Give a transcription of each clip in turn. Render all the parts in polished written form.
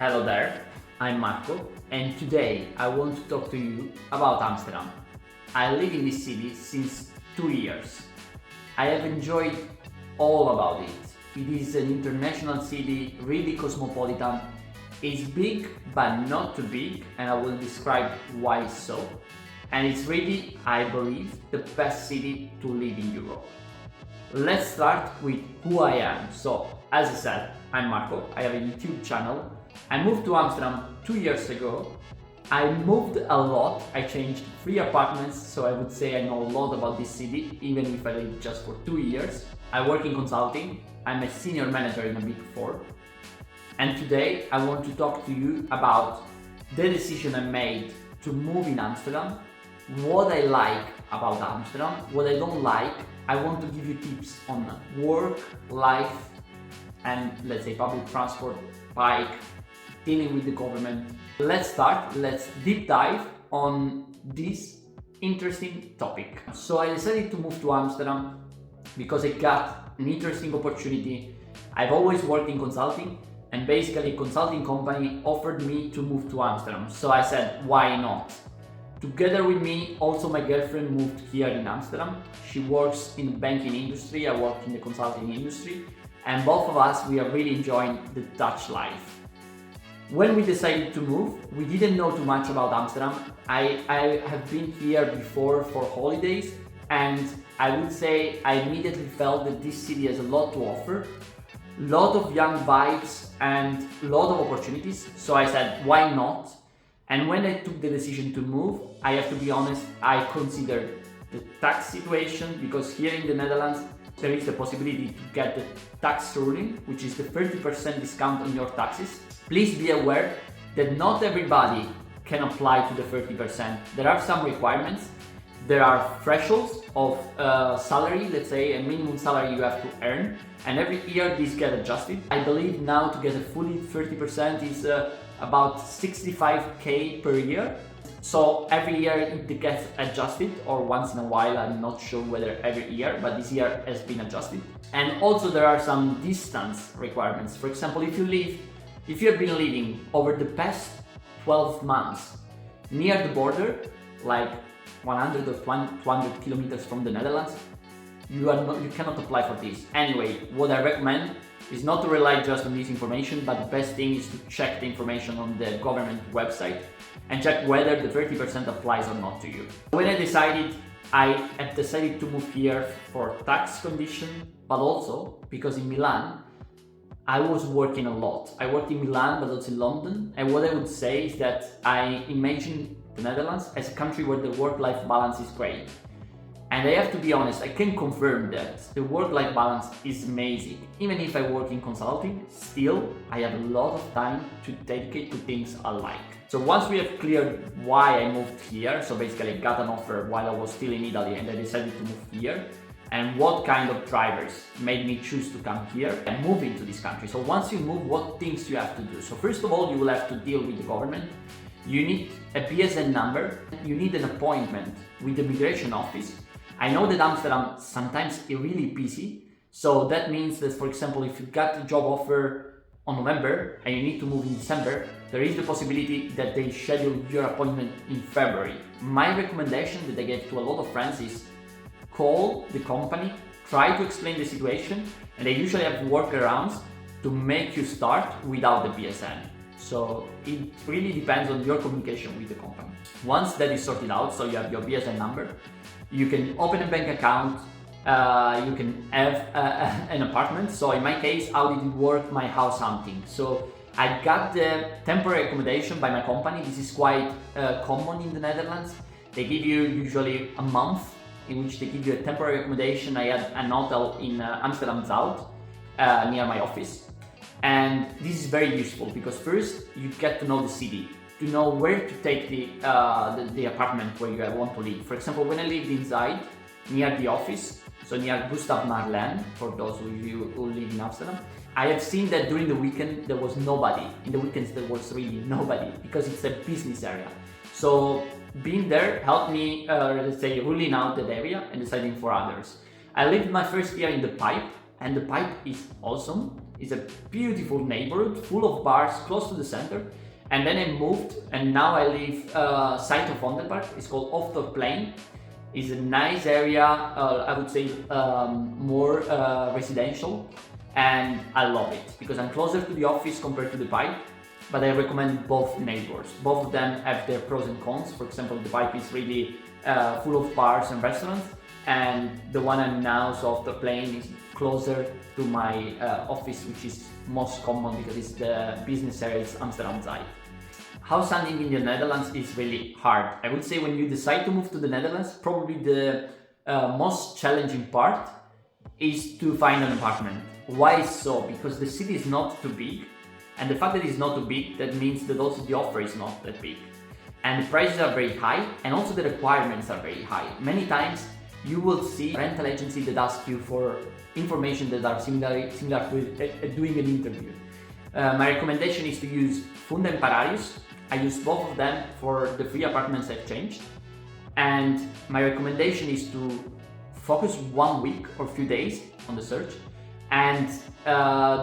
Hello there, I'm Marco, and today I want to talk to you about Amsterdam. I live in this city since 2 years. I have enjoyed all about it. It is an international city, really cosmopolitan. It's big but not too big, and I will describe why so. And it's really, I believe, the best city to live in Europe. Let's start with who I am. So, as I said, I'm Marco, I have a YouTube channel. I moved to Amsterdam 2 years ago. I moved a lot, I changed 3 apartments, so I would say I know a lot about this city, even if I lived just for 2 years. I work in consulting, I'm a senior manager in a Big Four. And today I want to talk to you about the decision I made to move in Amsterdam, what I like about Amsterdam, what I don't like. I want to give you tips on work, life, and let's say public transport, bike, dealing with the government. Let's start, let's deep dive on this interesting topic. So I decided to move to Amsterdam because I got an interesting opportunity. I've always worked in consulting, and basically a consulting company offered me to move to Amsterdam. So I said, why not? Together with me, also my girlfriend moved here in Amsterdam. She works in the banking industry, I work in the consulting industry, and both of us, we are really enjoying the Dutch life. When we decided to move, we didn't know too much about Amsterdam. I have been here before for holidays, and I would say I immediately felt that this city has a lot to offer, a lot of young vibes and a lot of opportunities. So I said, why not? And when I took the decision to move, I have to be honest, I considered the tax situation, because here in the Netherlands, there is the possibility to get the tax ruling, which is the 30% discount on your taxes. Please be aware that not everybody can apply to the 30%. There are some requirements. There are thresholds of salary, let's say a minimum salary you have to earn, and every year these get adjusted. I believe now to get a fully 30% is about 65k per year. So every year it gets adjusted, or once in a while, I'm not sure whether every year, but this year has been adjusted. And also there are some distance requirements. For example, if you have been living over the past 12 months near the border, like 100 or 200 kilometers from the Netherlands, you cannot apply for this. Anyway, what I recommend is not to rely just on this information, but the best thing is to check the information on the government website and check whether the 30% applies or not to you. When I had decided to move here for tax condition, but also because in Milan, I was working a lot. I worked in Milan, but also in London. And what I would say is that I imagine the Netherlands as a country where the work-life balance is great. And I have to be honest, I can confirm that the work-life balance is amazing. Even if I work in consulting, still I have a lot of time to dedicate to things I like. So once we have cleared why I moved here, so basically I got an offer while I was still in Italy and I decided to move here, and what kind of drivers made me choose to come here and move into this country. So once you move, what things you have to do? So first of all, you will have to deal with the government. You need a PSN number, you need an appointment with the immigration office. I know that Amsterdam sometimes is really busy, so that means that, for example, if you got a job offer on November and you need to move in December, there is the possibility that they schedule your appointment in February. My recommendation that I gave to a lot of friends is call the company, try to explain the situation, and they usually have workarounds to make you start without the PSN. So it really depends on your communication with the company. Once that is sorted out, so you have your PSN number, you can open a bank account, you can have an apartment. So in my case, how did it work? My house hunting. So I got the temporary accommodation by my company. This is quite common in the Netherlands. They give you usually a month in which they give you a temporary accommodation. I had an hotel in Amsterdam Zuid, near my office. And this is very useful because first you get to know the city, to know where to take the apartment where you want to live. For example, when I lived inside, near the office, so near Gustav Marleen, for those of you who live in Amsterdam, I have seen that during the weekend there was nobody. In the weekends there was really nobody because it's a business area. So being there helped me, let's say, ruling out that area and deciding for others. I lived my first year in the Pipe, and the Pipe is awesome. It's a beautiful neighborhood, full of bars, close to the center. And then I moved, and now I live site of Vondelpark. It's called Off the Plain. It's a nice area, I would say more residential, and I love it because I'm closer to the office compared to the Pipe. But I recommend both neighbors. Both of them have their pros and cons. For example, the Pipe is really full of bars and restaurants, and the one I'm now, so Off the Plain, is closer to my office, which is most common because it's the business area, it's Amsterdam side. House hunting in the Netherlands is really hard. I would say when you decide to move to the Netherlands, probably the most challenging part is to find an apartment. Why so? Because the city is not too big, and the fact that it's not too big, that means that also the offer is not that big. And the prices are very high, and also the requirements are very high. Many times you will see a rental agency that asks you for information that are similar with doing an interview. My recommendation is to use Funda and Pararius. I use both of them for the free apartments I've changed. And my recommendation is to focus 1 week or few days on the search, and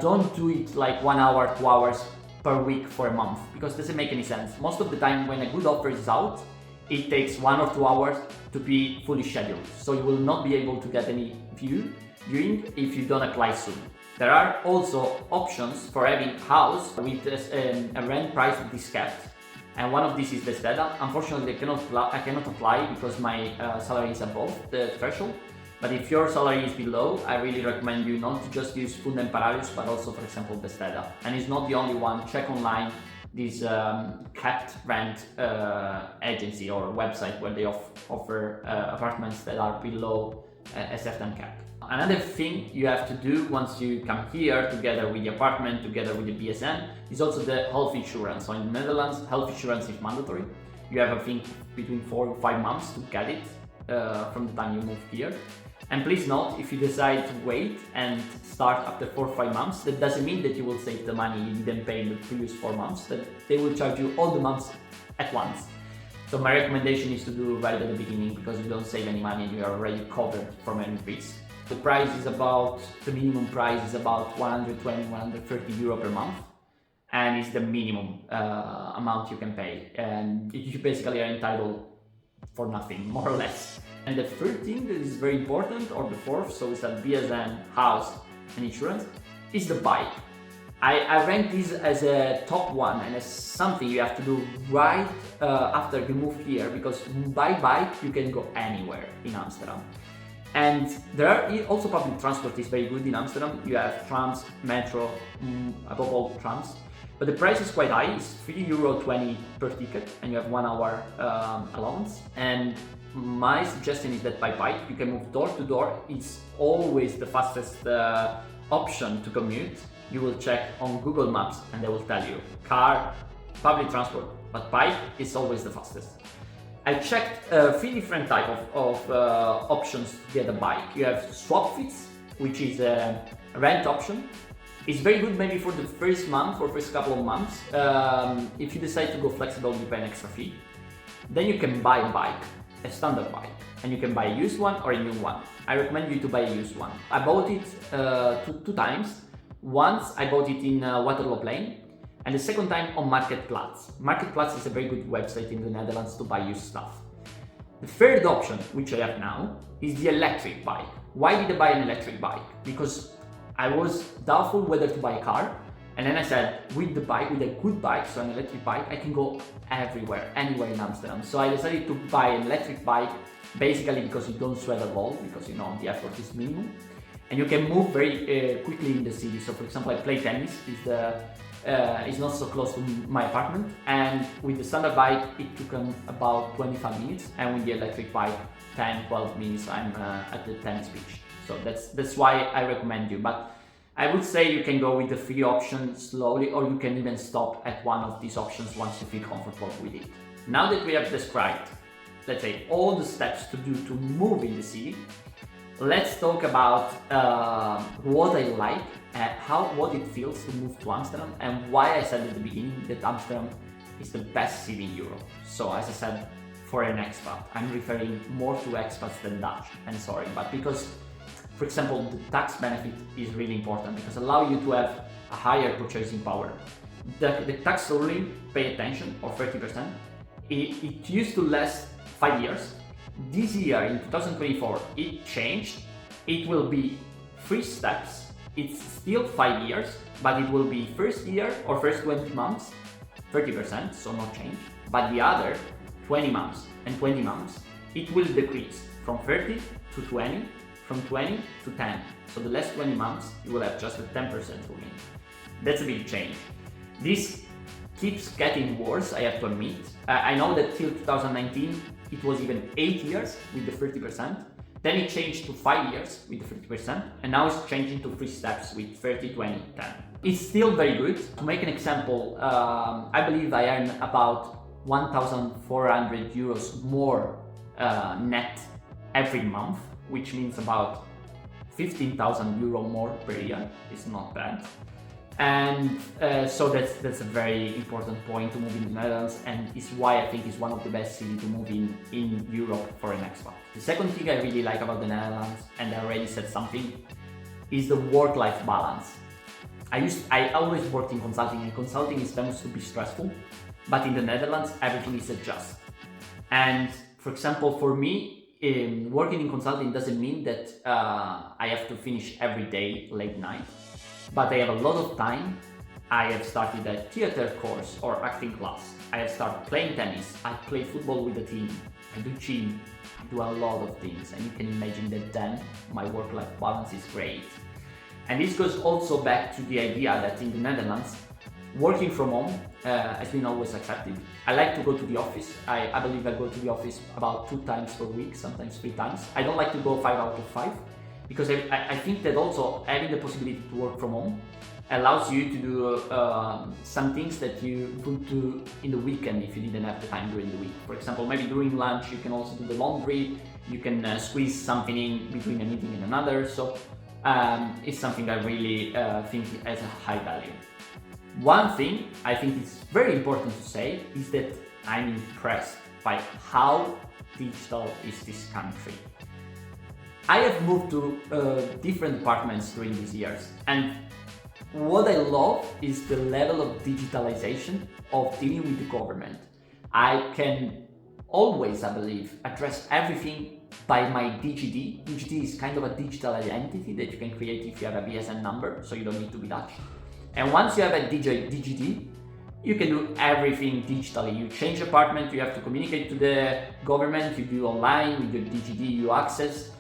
don't do it like 1 hour, 2 hours per week for a month, because it doesn't make any sense. Most of the time when a good offer is out, it takes 1 or 2 hours to be fully scheduled. So you will not be able to get any viewing if you don't apply soon. There are also options for having house with a rent price that is capped. And one of these is the Steda. Unfortunately, I cannot apply because my salary is above the threshold. But if your salary is below, I really recommend you not to just use Funda and Pararius, but also, for example, the Steda. And it's not the only one. Check online this capped rent agency or website where they offer apartments that are below a certain cap. Another thing you have to do once you come here, together with the apartment, together with the BSN, is also the health insurance. So in the Netherlands, health insurance is mandatory. You have, I think, between 4 or 5 months to get it from the time you move here. And please note, if you decide to wait and start after 4 or 5 months, that doesn't mean that you will save the money you didn't pay in the previous 4 months, that they will charge you all the months at once. So my recommendation is to do right at the beginning, because you don't save any money and you are already covered from any increase. The minimum price is about 120, 130 euro per month, and it's the minimum amount you can pay. And you basically are entitled for nothing, more or less. And the third thing that is very important, or the fourth, so it's a BSN, house and insurance, is the bike. I rank this as a top one and as something you have to do right after you move here, because by bike you can go anywhere in Amsterdam. And there are also public transport is very good in Amsterdam. You have trams, metro, above all trams. But the price is quite high, it's €3.20 per ticket, and you have 1 hour allowance. And my suggestion is that by bike you can move door to door. It's always the fastest option to commute. You will check on Google Maps and they will tell you car, public transport, but bike is always the fastest. I checked 3 different types of options to get a bike. You have Swapfiets, which is a rent option. It's very good maybe for the first month or first couple of months. If you decide to go flexible, you pay an extra fee. Then you can buy a bike, a standard bike, and you can buy a used one or a new one. I recommend you to buy a used one. I bought it two times. Once I bought it in Waterloo Plain, and the second time on Marketplaats. Marketplaats is a very good website in the Netherlands to buy used stuff. The third option, which I have now, is the electric bike. Why did I buy an electric bike? Because I was doubtful whether to buy a car, and then I said, with a good bike, so an electric bike, I can go everywhere, anywhere in Amsterdam. So I decided to buy an electric bike, basically because you don't sweat at all, because you know the effort is minimum, and you can move very quickly in the city. So for example, I play tennis, it's not so close to my apartment, and with the standard bike it took about 25 minutes, and with the electric bike 10-12 minutes I'm at the tennis pitch. So that's why I recommend you. But I would say you can go with the free option slowly, or you can even stop at one of these options once you feel comfortable with it. Now that we have described, let's say, all the steps to do to move in the city, let's talk about what I like, what it feels to move to Amsterdam, and why I said at the beginning that Amsterdam is the best city in Europe. So as I said, for an expat, I'm referring more to expats than Dutch, and sorry, but because For example, the tax benefit is really important because allow you to have a higher purchasing power. The tax ruling, pay attention, of 30%, it used to last 5 years. This year, in 2024, it changed. It will be 3 steps. It's still 5 years, but it will be first year or first 20 months, 30%, so no change. But the other 20 months and 20 months, it will decrease from 30 to 20, from 20 to 10. So the last 20 months, you will have just a 10% ruling. That's a big change. This keeps getting worse, I have to admit. I know that till 2019, it was even 8 years with the 30%. Then it changed to 5 years with the 50%, and now it's changing to 3 steps with 30, 20, 10. It's still very good. To make an example, I believe I earn about 1,400 euros more net every month, which means about 15,000 euro more per year. It's not bad. And so that's a very important point to move in the Netherlands, and is why I think it's one of the best cities to move in Europe for an expat. The second thing I really like about the Netherlands, and I already said something, is the work-life balance. I always worked in consulting, and consulting is supposed to be stressful, but in the Netherlands everything is adjusted. And for example, for me, working in consulting doesn't mean that I have to finish every day late night. But I have a lot of time. I have started a theater course or acting class. I have started playing tennis. I play football with the team. I do gym. I do a lot of things. And you can imagine that then my work-life balance is great. And this goes also back to the idea that in the Netherlands, working from home has been always accepted. I like to go to the office. I believe I go to the office about 2 times per week, sometimes 3 times. I don't like to go 5 out of 5. Because I think that also having the possibility to work from home allows you to do some things that you could do in the weekend if you didn't have the time during the week. For example, maybe during lunch you can also do the laundry, you can squeeze something in between a meeting and another. So it's something I really think has a high value. One thing I think is very important to say is that I'm impressed by how digital is this country. I have moved to different departments during these years, and what I love is the level of digitalization of dealing with the government. I can always, I believe, address everything by my DigiD. DigiD is kind of a digital identity that you can create if you have a BSN number, so you don't need to be Dutch. And once you have a DigiD, you can do everything digitally. You change apartment, you have to communicate to the government, you do online, with your DigiD you access.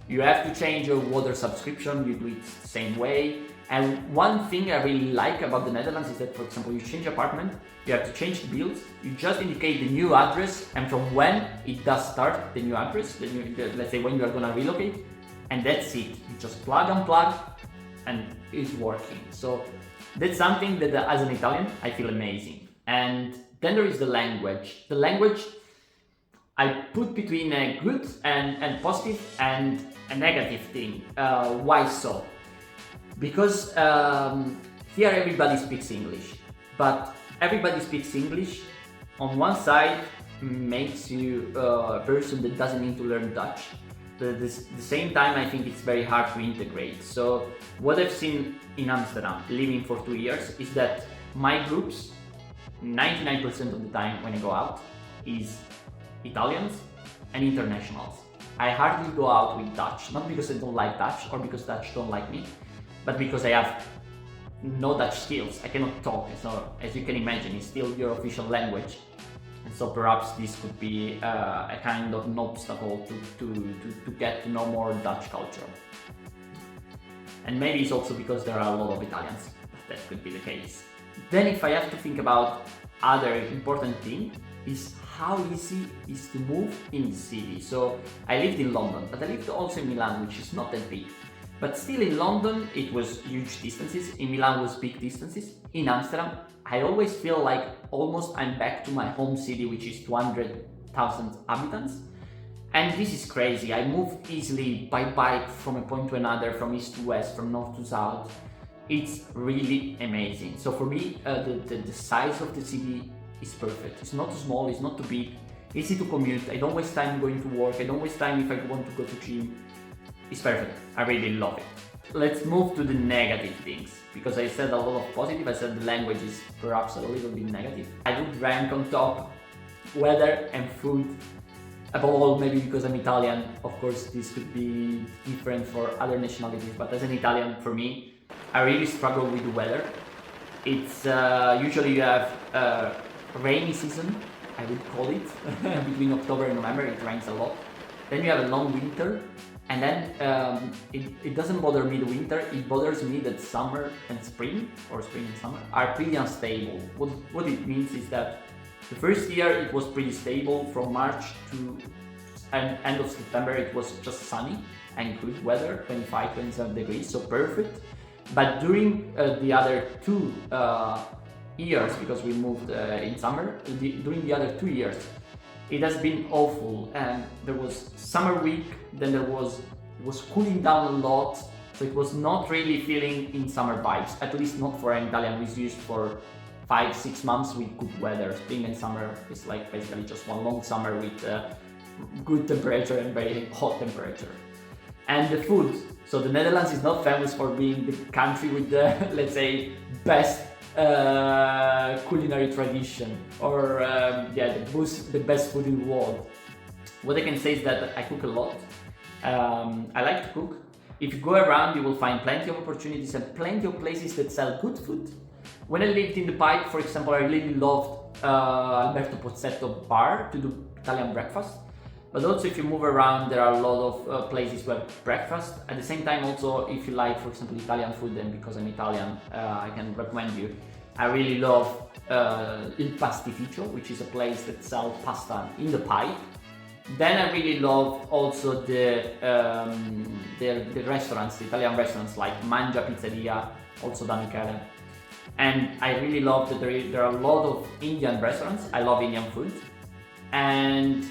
You have to change your water subscription, you do it the same way. And one thing I really like about the Netherlands is that, for example, you change apartment, you have to change the bills, you just indicate the new address, and from when it does start, the new address, let's say when you are gonna relocate, and that's it. You just plug and plug, and it's working. So that's something that as an Italian, I feel amazing. And then there is the language. The language I put between a good and positive and a negative thing. Why so? Because here everybody speaks English, but everybody speaks English on one side makes you a person that doesn't need to learn Dutch. But at the same time, I think it's very hard to integrate. So what I've seen in Amsterdam, living for 2 years, is that my groups, 99% of the time when I go out, is Italians and internationals. I hardly go out with Dutch, not because I don't like Dutch or because Dutch don't like me, but because I have no Dutch skills. I cannot talk, so as you can imagine, it's still your official language. And so perhaps this could be a kind of an obstacle to get to know more Dutch culture. And maybe it's also because there are a lot of Italians. That could be the case. Then if I have to think about other important thing, is how easy is to move in the city. So I lived in London, but I lived also in Milan, which is not that big. But still in London, it was huge distances. In Milan was big distances. In Amsterdam, I always feel like almost I'm back to my home city, which is 200,000 inhabitants. And this is crazy. I move easily by bike from a point to another, from east to west, from north to south. It's really amazing. So for me, the size of the city is perfect. It's not too small, it's not too big, easy to commute. I don't waste time going to work, I don't waste time if I want to go to gym. It's perfect. I really love it. Let's move to the negative things, because I said a lot of positive. I said the language is perhaps a little bit negative. I would rank on top weather and food. Above all, maybe because I'm Italian. Of course, this could be different for other nationalities, but as an Italian, for me, I really struggle with the weather. It's usually you have rainy season, I would call it, between October and November. It rains a lot. Then you have a long winter, and then it doesn't bother me the winter. It bothers me that summer and spring, or spring and summer, are pretty unstable. What it means is that the first year it was pretty stable. From March to end of September it was just sunny and good weather, 25-27 degrees, so perfect. But during the other 2 years, because we moved in summer, during the other 2 years it has been awful. And there was summer week, then it was cooling down a lot, so it was not really feeling in summer vibes, at least not for an Italian who's used for 5-6 months with good weather. Spring and summer is like basically just one long summer with good temperature and very hot temperature. And the food. So the Netherlands is not famous for being the country with the, let's say, best culinary tradition, or the best food in the world. What I can say is that I cook a lot. I like to cook. If you go around, you will find plenty of opportunities and plenty of places that sell good food. When I lived in the Pipe, for example, I really loved Alberto Pozzetto bar to do Italian breakfast. But also, if you move around, there are a lot of places where breakfast. At the same time, also, if you like, for example, Italian food, and because I'm Italian, I can recommend you. I really love Il Pastificio, which is a place that sells pasta in the Pipe. Then I really love also the restaurants, the Italian restaurants like Mangia Pizzeria, also da Michele. And I really love that there are a lot of Indian restaurants. I love Indian food. And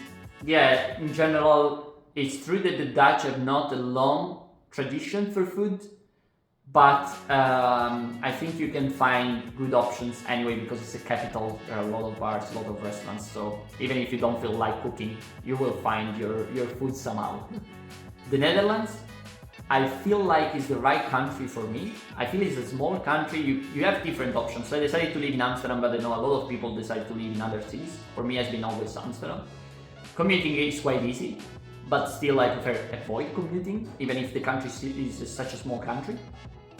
yeah, in general, it's true that the Dutch have not a long tradition for food, but I think you can find good options anyway, because it's a capital. There are a lot of bars, a lot of restaurants, so even if you don't feel like cooking, you will find your food somehow. The Netherlands, I feel like is the right country for me. I feel it's a small country, you have different options. So I decided to live in Amsterdam, but I know a lot of people decide to live in other cities. For me, it's been always Amsterdam. Commuting is quite easy, but still I prefer avoid commuting, even if the country is such a small country.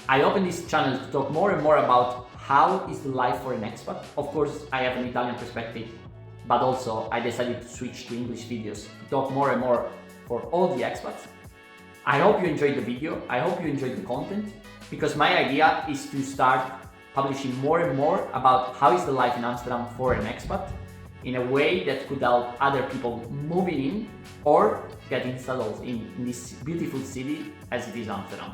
I opened this channel to talk more and more about how is the life for an expat. Of course, I have an Italian perspective, but also I decided to switch to English videos to talk more and more for all the expats. I hope you enjoyed the video, I hope you enjoyed the content, because my idea is to start publishing more and more about how is the life in Amsterdam for an expat, in a way that could help other people moving in or getting settled in this beautiful city as it is Amsterdam.